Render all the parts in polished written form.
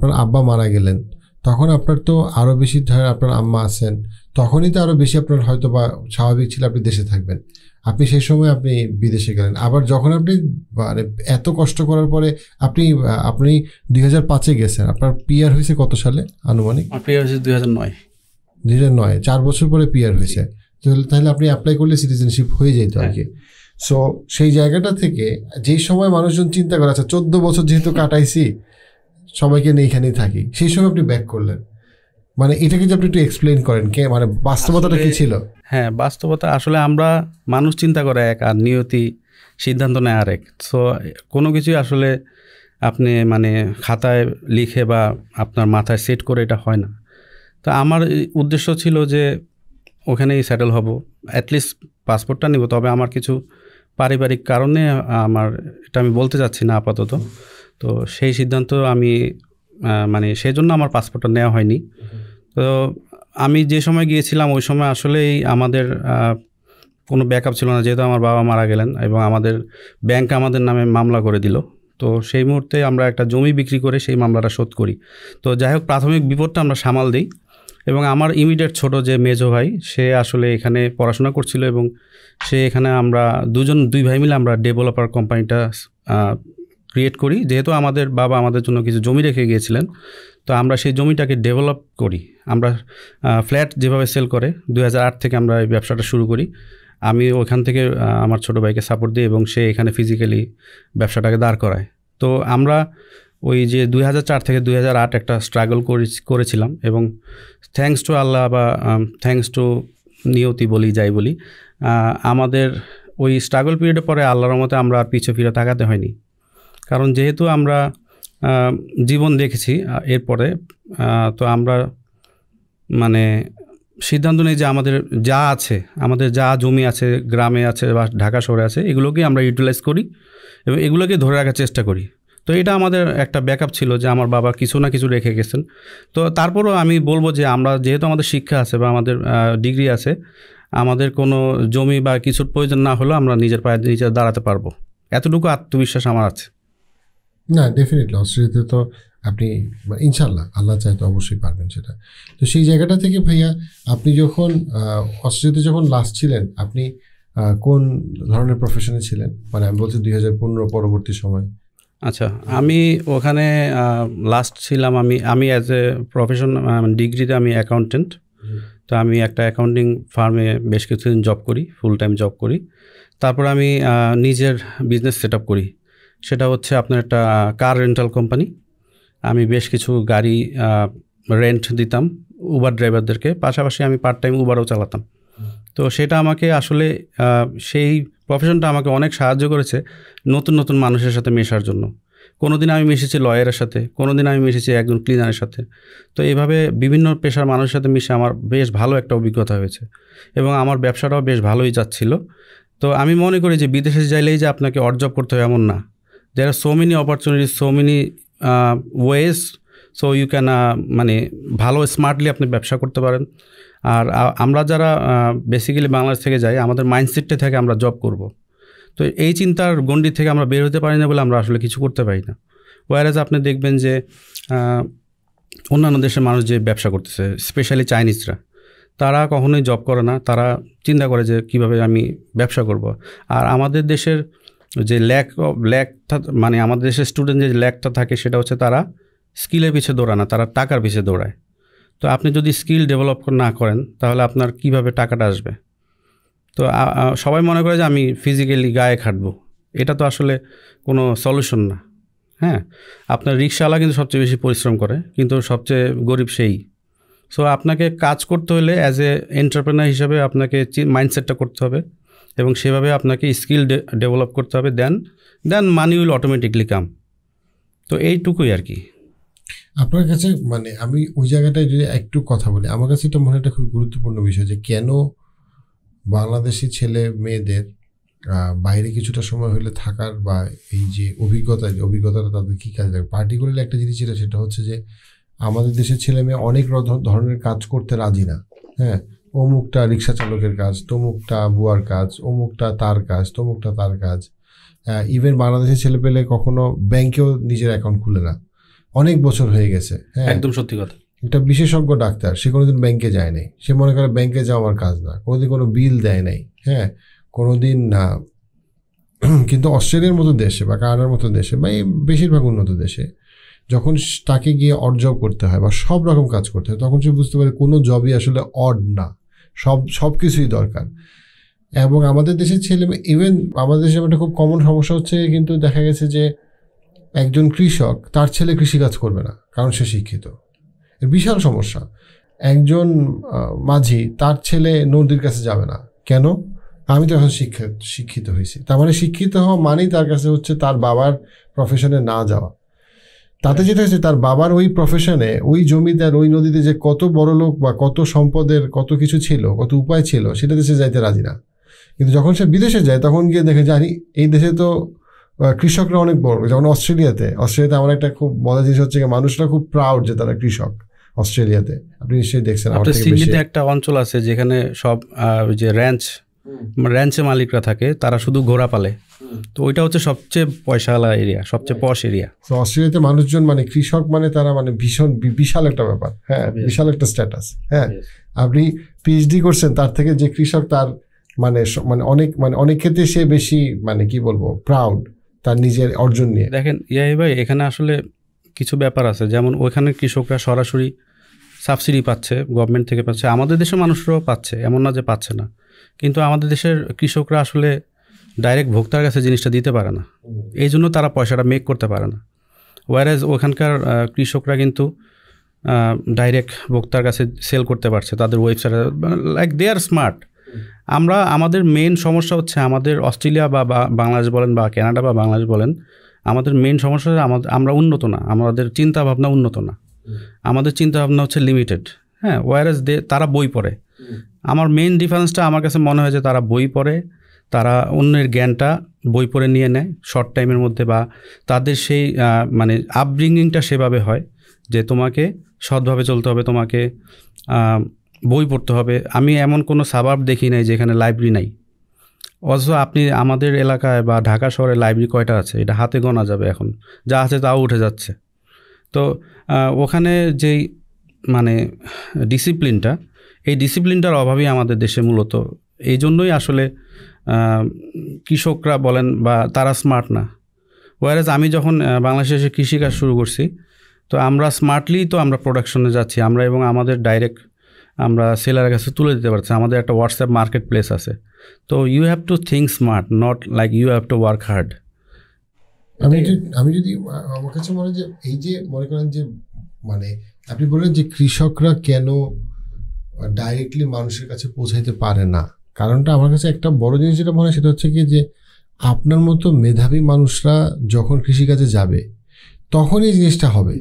আপনার আব্বা মারা গেলেন, তখন আপনার তো আরও বেশি, ধরেন আপনার আম্মা আছেন, তখনই তো আরও বেশি আপনার হয়তো বা স্বাভাবিক ছিল আপনি দেশে থাকবেন। আপনি সেই সময় আপনি বিদেশে গেলেন, আবার যখন আপনি মানে এত কষ্ট করার পরে আপনি আপনি 2005-এ গেছেন, আপনার পিআর হয়েছে কত সালে আনুমানিক? পিআর হয়েছে 2009। 2009, 4 বছর পরে পিআর হয়েছে। তাহলে আপনি অ্যাপ্লাই করলে সিটিজেনশিপ হয়ে যেত আর কি। সো সেই জায়গাটা থেকে যেই সময় মানুষজন চিন্তা করে আচ্ছা 14 বছর যেহেতু কাটাইছি সবাইকে নিয়ে এখানেই থাকি, সেই সময় আপনি ব্যাক করলেন, মানে এটাকে যে আপনি একটু এক্সপ্লেন করেন কে, মানে বাস্তবতাটা কি ছিল? হ্যাঁ, বাস্তবতা আসলে আমরা মানুষ চিন্তা করে এক আর নিয়তি সিদ্ধান্ত নেয় আরেক। সো কোনো কিছুই আসলে আপনি মানে খাতায় লিখে বা আপনার মাথায় সেট করে এটা হয় না। তো আমার উদ্দেশ্য ছিল যে ওখানেই সেটেল হব, অ্যাটলিস্ট পাসপোর্টটা নিব। তবে আমার কিছু পারিবারিক কারণে আমার এটা আমি বলতে চাচ্ছি না আপাতত। তো সেই সিদ্ধান্ত আমি মানে সেই জন্য আমার পাসপোর্টটা নেওয়া হয়নি। তো আমি যে সময় গিয়েছিলাম ওই সময় আসলেই আমাদের কোনো ব্যাকআপ ছিল না, যেহেতু আমার বাবা মারা গেলেন এবং আমাদের ব্যাংক আমাদের নামে মামলা করে দিল। তো সেই মুহূর্তে আমরা একটা জমি বিক্রি করে সেই মামলাটা শোধ করি। তো যাই হোক, প্রাথমিক বিপদটা আমরা সামাল দিই। এবং আমার ইমিডিয়েট ছোট যে মেজো ভাই, সে আসলে এখানে পড়াশোনা করছিল এবং সে এখানে আমরা দুই ভাই মিলে আমরা ডেভেলপার কোম্পানিটা ক্রিয়েট করি। যেহেতু আমাদের বাবা আমাদের জন্য কিছু জমি রেখে গিয়েছিলেন, তো আমরা সেই জমিটাকে ডেভেলপ করি। আমরা ফ্ল্যাট যেভাবে সেল করে 2008 থেকে আমরা এই ব্যবসাটা শুরু করি। আমি ওখান থেকে আমার ছোটো ভাইকে সাপোর্ট দিই এবং সে এখানে ফিজিক্যালি ব্যবসাটাকে দাঁড় করায়। তো আমরা ওই যে 2004 থেকে 2008 একটা স্ট্রাগল করেছিলাম এবং থ্যাঙ্কস টু আল্লাহ বা থ্যাঙ্কস টু নিয়তি যাই বলি, আমাদের ওই স্ট্রাগল পিরিয়ডের পরে আল্লাহর রহমতে আমরা আর পিছু ফিরে তাকাতে হয়নি। কারণ যেহেতু আমরা জীবন দেখেছি এরপরে, তো আমরা মানে সিদ্ধান্ত নেই যে আমাদের যা আছে, আমাদের যা জমি আছে, গ্রামে আছে বা ঢাকা শহরে আছে, এগুলোকে আমরা ইউটিলাইজ করি এবং এগুলোকে ধরে রাখার চেষ্টা করি। তো এটা আমাদের একটা ব্যাকআপ ছিল যে আমার বাবা কিছু না কিছু রেখে গেছেন। তো তারপরও আমি বলবো যে আমরা যেহেতু আমাদের শিক্ষা আছে বা আমাদের ডিগ্রি আছে, আমাদের কোনো জমি বা কিছুর প্রয়োজন না হলেও আমরা নিজের পায়ে নিজে দাঁড়াতে পারবো, এতটুকু আত্মবিশ্বাস আমার আছে। না, ডেফিনেটলি অস্ট্রেলিয়াতে তো আপনি ইনশাল্লাহ আল্লাহ চাই তো অবশ্যই পারবেন সেটা। তো সেই জায়গাটা থেকে ভাইয়া, আপনি যখন অস্ট্রেলিয়াতে যখন লাস্ট ছিলেন, আপনি কোন ধরনের প্রফেশনে ছিলেন? মানে আমি বলছি 2015 পরবর্তী সময়। আচ্ছা, আমি ওখানে লাস্ট ছিলাম, আমি অ্যাজ এ প্রফেশন ডিগ্রিতে আমি অ্যাকাউন্টেন্ট। তো আমি একটা অ্যাকাউন্টিং ফার্মে বেশ কিছুদিন জব করি, ফুল টাইম জব করি। তারপর আমি নিজের বিজনেস সেট আপ করি, সেটা হচ্ছে আপনার একটা কার রেন্টাল কোম্পানি। আমি বেশ কিছু গাড়ি রেন্ট দিতাম উবার ড্রাইভারদেরকে, পাশাপাশি আমি পার্ট টাইম উবারও চালাতাম। তো সেটা আমাকে আসলে সেই প্রফেশনটা আমাকে অনেক সাহায্য করেছে নতুন নতুন মানুষের সাথে মেশার জন্য। কোনো দিন আমি মিশেছি লয়ারের সাথে, কোনো দিন আমি মিশেছি একজন ক্লিনারের সাথে। তো এইভাবে বিভিন্ন পেশার মানুষের সাথে মিশে আমার বেশ ভালো একটা অভিজ্ঞতা হয়েছে এবং আমার ব্যবসাটাও বেশ ভালোই যাচ্ছিল। তো আমি মনে করি যে বিদেশে যাইলেই যে আপনাকে অড জব করতে হবে এমন না। There are so many opportunities, so many ways, so you can মানে ভালো স্মার্টলি আপনি ব্যবসা করতে পারেন। আর আমরা যারা বেসিক্যালি বাংলাদেশ থেকে যাই, আমাদের মাইন্ডসেটটা থেকে আমরা জব করব। তো এই চিন্তার গণ্ডি থেকে আমরা বের হতে পারি না বলে আমরা আসলে কিছু করতে পারি না। ওয়ারেজ আপনি দেখবেন যে অন্যান্য দেশের মানুষ যে ব্যবসা করতেছে, স্পেশালি চাইনিজরা, তারা কখনোই জব করে না। তারা চিন্তা করে যে কিভাবে আমি ব্যবসা করব। আর আমাদের দেশের যে ল্যাকটা মানে আমাদের দেশের স্টুডেন্ট যে ল্যাকটা থাকে, সেটা হচ্ছে তারা স্কিলের পিছিয়ে দৌড়ায় না, তারা টাকার পিছিয়ে দৌড়ায়। তো আপনি যদি স্কিল ডেভেলপ না করেন তাহলে আপনার কিভাবে টাকাটা আসবে? তো সবাই মনে করে যে আমি ফিজিক্যালি গায়ে খাটবো, এটা তো আসলে কোনো সলিউশন না। হ্যাঁ, আপনার রিক্সাওয়ালা কিন্তু সবচেয়ে বেশি পরিশ্রম করে, কিন্তু সবচেয়ে গরিব সেই। সো আপনাকে কাজ করতে হলে অ্যাজ এ এন্টারপ্রেনার হিসাবে আপনাকে মাইন্ডসেটটা করতে হবে এবং সেভাবে আপনাকে স্কিল ডেভেলপ করতে হবে, দেন মানি উইল অটোমেটিকলি কাম। তো এইটুকুই আর কি। আপনার কাছে মানে আমি ওই জায়গাটায় যদি একটু কথা বলি, আমার কাছে এটা মনে একটা খুব গুরুত্বপূর্ণ বিষয় যে কেন বাংলাদেশি ছেলে মেয়েদের বাইরে কিছুটা সময় হলে থাকার বা এই যে অভিজ্ঞতাটা তাদের কী কাজে লাগে। পার্টিকুলারলি একটা জিনিস যেটা, সেটা হচ্ছে যে আমাদের দেশের ছেলে মেয়ে অনেক ধরনের কাজ করতে রাজি না। হ্যাঁ, অমুকটা রিক্সা চালকের কাজ, তমুকটা বুয়ার কাজ, অমুকটা তার কাজ, তমুকটা তার কাজ। ইভেন বাংলাদেশের ছেলে পেলে কখনো ব্যাংকেও নিজের অ্যাকাউন্ট খুলে না। অনেক বছর হয়ে গেছে, হ্যাঁ একদম সত্যি কথা। একটা বিশেষজ্ঞ ডাক্তার, সে কোনোদিন ব্যাংকে যায় নাই, সে মনে করে ব্যাংকে যাওয়া আমার কাজ না, কোনোদিন কোনো বিল দেয় নাই, হ্যাঁ কোনোদিন না। কিন্তু অস্ট্রেলিয়ার মতো দেশে বা কানাডার মতো দেশে বা এই বেশিরভাগ উন্নত দেশে যখন তাকে গিয়ে অড জব করতে হয় বা সব রকম কাজ করতে হয়, তখন সে বুঝতে পারে কোনো জবই আসলে অড না, সব কিছুই দরকার। এবং আমাদের দেশের ছেলে ইভেন আমাদের দেশে একটা খুব কমন সমস্যা হচ্ছে, কিন্তু দেখা গেছে যে একজন কৃষক তার ছেলে কৃষিকাজ করবে না কারণ সে শিক্ষিত, বিশাল সমস্যা। একজন মাঝি তার ছেলে নদীর কাছে যাবে না, কেন? আমি তো এখন শিক্ষিত হয়েছি, তার মানে শিক্ষিত হওয়া মানেই তার কাছে হচ্ছে তার বাবার প্রফেশনে না যাওয়া। তাতে যেটা হচ্ছে তার বাবার ওই প্রফেশনে, ওই জমিদার, ওই নদীতে যে কত বড় লোক বা কত সম্পদের কত কিছু ছিল, কত উপায় ছিল, সেটা দেশে যাইতে রাজি না। কিন্তু যখন সে বিদেশে যায় তখন গিয়ে দেখে জানি এই দেশে তো কৃষকরা অনেক বড়। যেমন অস্ট্রেলিয়াতে আমার একটা খুব মজার জিনিস হচ্ছে মানুষরা খুব প্রাউড যে তারা কৃষক অস্ট্রেলিয়াতে। আপনি নিশ্চয়ই দেখছেন, সিডনিতে একটা অঞ্চল আছে যেখানে সব যে র্যাঞ্চে মালিকরা থাকে, তারা শুধু ঘোড়া পালে। তো ওইটা হচ্ছে সবচেয়ে পয়সাওয়ালা এরিয়া, সবচেয়ে পশ এরিয়া। তো অস্ট্রেলিয়াতে মানুষজন মানে কৃষক মানে তারা মানে ভীষণ বিশাল একটা ব্যাপার, হ্যাঁ বিশাল একটা স্ট্যাটাস। হ্যাঁ আপনি পিএইচডি করছেন, তার থেকে যে কৃষক তার মানে অনেক ক্ষেত্রে সে বেশি মানে কি বলবো প্রাউড তার নিজের অর্জন নিয়ে। দেখেন ইয়াহি ভাই, এখানে আসলে কিছু ব্যাপার আছে, যেমন ওইখানে কৃষকরা সরাসরি সাবসিডি পাচ্ছে, গভর্নমেন্ট থেকে পাচ্ছে, আমাদের দেশের মানুষরাও পাচ্ছে, এমন না যে পাচ্ছে না। কিন্তু আমাদের দেশের কৃষকরা আসলে ডাইরেক্ট ভোক্তার কাছে জিনিসটা দিতে পারে না, এই জন্য তারা পয়সাটা মেক করতে পারে না। ওয়ারেজ ওখানকার কৃষকরা কিন্তু ডাইরেক্ট ভোক্তার কাছে সেল করতে পারছে তাদের ওয়েবসাইটে, লাইক দে আর স্মার্ট। আমাদের মেইন সমস্যা হচ্ছে, আমাদের অস্ট্রেলিয়া বা বাংলাদেশ বলেন বা কানাডা বা বাংলাদেশ বলেন, আমাদের মেইন সমস্যা হচ্ছে আমরা উন্নত না, আমাদের চিন্তা ভাবনা উন্নত না, আমাদের চিন্তা ভাবনা হচ্ছে লিমিটেড। হ্যাঁ, ওয়ারেজ তারা বই পড়ে। আমার মেইন ডিফারেন্সটা আমার কাছে মনে হয় যে তারা বই পড়ে, তারা অন্যের জ্ঞানটা বই পড়ে নিয়ে নেয় শর্ট টাইমের মধ্যে, বা তাদের সেই মানে আপব্রিঙ্গিংটা সেভাবে হয় যে তোমাকে সৎভাবে চলতে হবে, তোমাকে বই পড়তে হবে। আমি এমন কোনো সাবার্ব দেখি নাই যেখানে লাইব্রেরি নাই। অথচ আপনি আমাদের এলাকায় বা ঢাকা শহরে লাইব্রেরি কয়টা আছে এটা হাতে গোনা যাবে, এখন যা আছে তাও উঠে যাচ্ছে। তো ওখানে যেই মানে ডিসিপ্লিনটা, এই ডিসিপ্লিনটার অভাবই আমাদের দেশে মূলত। এই জন্যই আসলে কৃষকরা বলেন বা তারা স্মার্ট না। ওয়ারেজ আমি যখন বাংলাদেশে এসে কৃষিকাজ শুরু করছি, তো আমরা স্মার্টলি তো আমরা প্রোডাকশনে যাচ্ছি আমরা, এবং আমাদের ডাইরেক্ট আমরা সেলারের কাছে তুলে দিতে পারছি। আমাদের একটা হোয়াটসঅ্যাপ মার্কেট প্লেস আছে। তো you have to think smart, not like you have to work hard. আমি যদি আমার কাছে মনে হয় যে এই যে মনে করেন যে মানে আপনি বললেন যে কৃষকরা কেন ডাইরেক্টলি মানুষের কাছে পৌঁছাইতে পারে না, কারণটা আমার কাছে একটা বড় জিনিস যেটা মনে হয় সেটা হচ্ছে কি যে আপনার মতো মেধাবী মানুষরা যখন কৃষিকাজে যাবে তখন এই জিনিসটা হবে।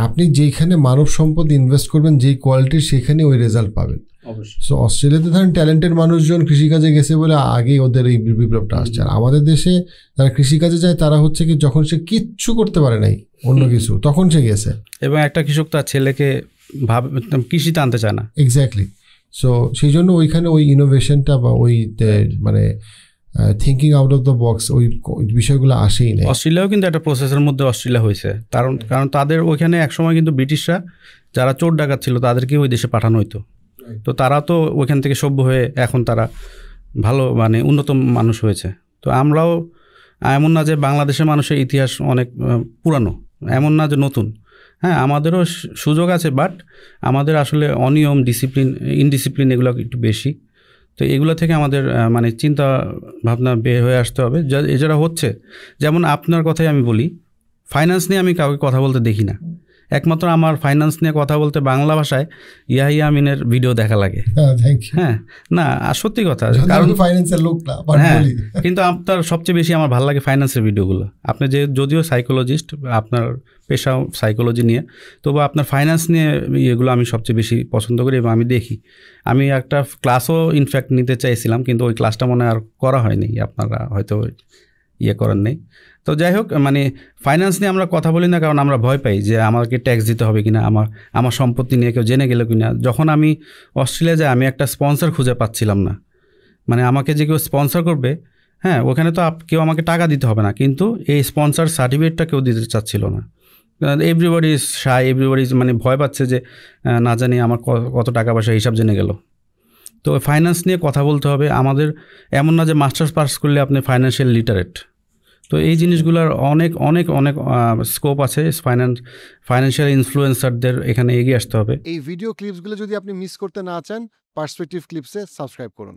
আপনি যেখানে মানব সম্পদ ইনভেস্ট করবেন যেই কোয়ালিটির, সেখানে ওই রেজাল্ট পাবেন। সো অস্ট্রেলিয়াতে ধরেন ট্যালেন্টেড মানুষজন কৃষিকাজে গেছে বলে আগেই ওদের এই বিপ্লবটা আসছে। আর আমাদের দেশে যারা কৃষিকাজে যায় তারা হচ্ছে কি যখন সে কিচ্ছু করতে পারে নাই অন্য কিছু, তখন সে গেছে। এবং একটা কৃষক তার ছেলেকে কৃষিতে আনতে চায় না। এক্স্যাক্টলি। সো সেই জন্য ওইখানে ওই ইনোভেশনটা বা ওই মানে thinking out of the box ওই বিষয়গুলো আসেই না। অস্ট্রেলিয়াও কিন্তু একটা প্রসেসের মধ্যে অস্ট্রেলিয়া হয়েছে, কারণ তাদের ওইখানে একসময় কিন্তু ব্রিটিশরা যারা চোর ডাকাত ছিল তাদেরকে ওই দেশে পাঠানো হইতো। তো তারা তো ওইখান থেকে সভ্য হয়ে এখন তারা ভালো মানে উন্নত মানুষ হয়েছে। তো আমরাও এমন না যে বাংলাদেশের মানুষের ইতিহাস অনেক পুরানো, এমন না যে নতুন। হ্যাঁ, আমাদেরও সুযোগ আছে, বাট আমাদের আসলে অনিয়ম, ইনডিসিপ্লিন এগুলো একটু বেশি। তো এগুলো থেকে আমাদের মানে চিন্তা ভাবনা বের হয়ে আসতে হবে। যেটা হচ্ছে, যেমন আপনার কথাই আমি বলি, ফাইন্যান্স নিয়ে আমি কাউকে কথা বলতে দেখি না। একমাত্র আমার ফাইন্যান্স নিয়ে কথা বলতে বাংলা ভাষায় ইয়াহিয়া আমিনের ভিডিও দেখা লাগে। হ্যাঁ, না সত্যি কথা, কারণ ফাইন্যান্সের লোক না, হ্যাঁ, কিন্তু আপনার সবচেয়ে বেশি আমার ভালো লাগে ফাইন্যান্সের ভিডিওগুলো। আপনি যদিও সাইকোলজিস্ট, আপনার পেশা সাইকোলজি নিয়ে, তবু আপনার ফাইন্যান্স নিয়ে এগুলো আমি সবচেয়ে বেশি পছন্দ করি এবং আমি দেখি। আমি একটা ক্লাসও ইনফ্যাক্ট নিতে চাইছিলাম, কিন্তু ওই ক্লাসটা মনে আর করা হয়নি, আপনারা হয়তো করেন নেই। তো যাই হোক, মানে ফাইন্যান্স নিয়ে আমরা কথা বলি না, কারণ আমরা ভয় পাই যে আমাকে ট্যাক্স দিতে হবে কিনা, আমার সম্পত্তি নিয়ে কেউ জেনে গেল কিনা। যখন আমি অস্ট্রেলিয়া যাই, আমি একটা স্পন্সর খুঁজে পাচ্ছিলাম না। মানে আমাকে যে কেউ স্পন্সর করবে, হ্যাঁ, ওখানে তো কেউ আমাকে টাকা দিতে হবে না, কিন্তু এই স্পন্সর সার্টিফিকেটটা কেউ দিতে চাচ্ছিল না। এভরিবডি ইজ শাই, এভরিবডি মানে ভয় পাচ্ছে যে না জানি আমার কত টাকা পয়সা হিসাব জেনে গেল। তো ফাইন্যান্স নিয়ে কথা বলতে হবে আমাদের। এমন না যে মাস্টার্স পাস করলে আপনি ফাইন্যান্সিয়াল লিটারেট। তো এই জিনিসগুলোর অনেক অনেক অনেক স্কোপ আছে। ফাইন্যান্সিয়াল ইনফ্লুয়েন্সারদের এখানে এগিয়ে আসতে হবে। এই ভিডিও ক্লিপসগুলো যদি আপনি মিস করতে না চান, পার্সপেক্টিভ ক্লিপসে সাবস্ক্রাইব করুন।